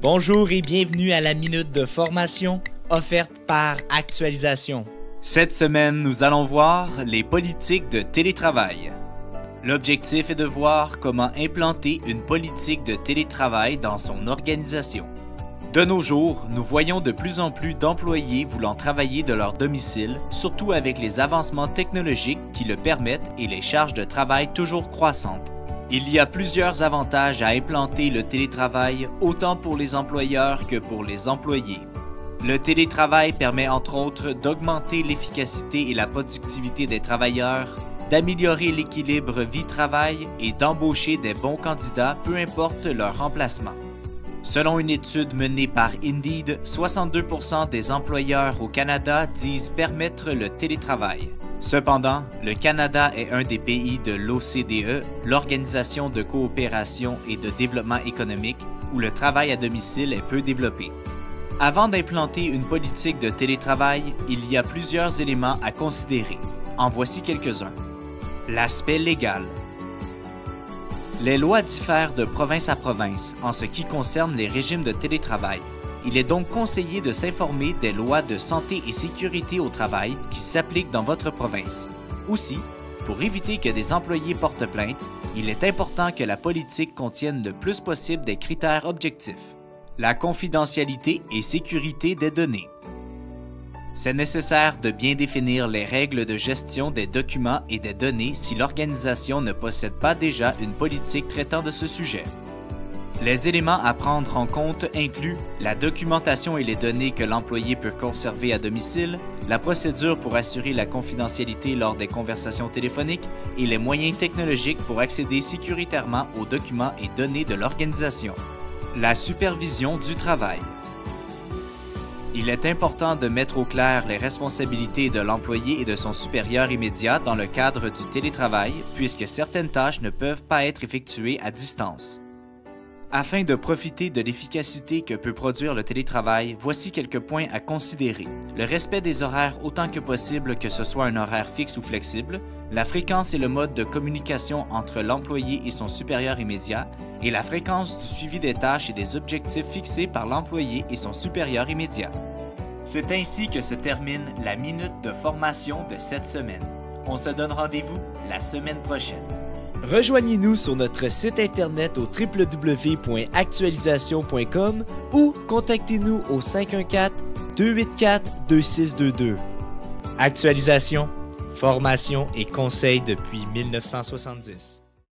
Bonjour et bienvenue à la minute de formation offerte par Actualisation. Cette semaine, nous allons voir les politiques de télétravail. L'objectif est de voir comment implanter une politique de télétravail dans son organisation. De nos jours, nous voyons de plus en plus d'employés voulant travailler de leur domicile, surtout avec les avancements technologiques qui le permettent et les charges de travail toujours croissantes. Il y a plusieurs avantages à implanter le télétravail, autant pour les employeurs que pour les employés. Le télétravail permet entre autres d'augmenter l'efficacité et la productivité des travailleurs, d'améliorer l'équilibre vie-travail et d'embaucher des bons candidats, peu importe leur emplacement. Selon une étude menée par Indeed, 62% des employeurs au Canada disent permettre le télétravail. Cependant, le Canada est un des pays de l'OCDE, l'Organisation de coopération et de développement économique, où le travail à domicile est peu développé. Avant d'implanter une politique de télétravail, il y a plusieurs éléments à considérer. En voici quelques-uns. L'aspect légal. Les lois diffèrent de province à province en ce qui concerne les régimes de télétravail. Il est donc conseillé de s'informer des lois de santé et sécurité au travail qui s'appliquent dans votre province. Aussi, pour éviter que des employés portent plainte, il est important que la politique contienne le plus possible des critères objectifs. La confidentialité et sécurité des données. C'est nécessaire de bien définir les règles de gestion des documents et des données si l'organisation ne possède pas déjà une politique traitant de ce sujet. Les éléments à prendre en compte incluent la documentation et les données que l'employé peut conserver à domicile, la procédure pour assurer la confidentialité lors des conversations téléphoniques et les moyens technologiques pour accéder sécuritairement aux documents et données de l'organisation. La supervision du travail. Il est important de mettre au clair les responsabilités de l'employé et de son supérieur immédiat dans le cadre du télétravail, puisque certaines tâches ne peuvent pas être effectuées à distance. Afin de profiter de l'efficacité que peut produire le télétravail, voici quelques points à considérer. Le respect des horaires autant que possible, que ce soit un horaire fixe ou flexible, la fréquence et le mode de communication entre l'employé et son supérieur immédiat, et la fréquence du suivi des tâches et des objectifs fixés par l'employé et son supérieur immédiat. C'est ainsi que se termine la minute de formation de cette semaine. On se donne rendez-vous la semaine prochaine. Rejoignez-nous sur notre site internet au www.actualisation.com ou contactez-nous au 514-284-2622. Actualisation, formation et conseils depuis 1970.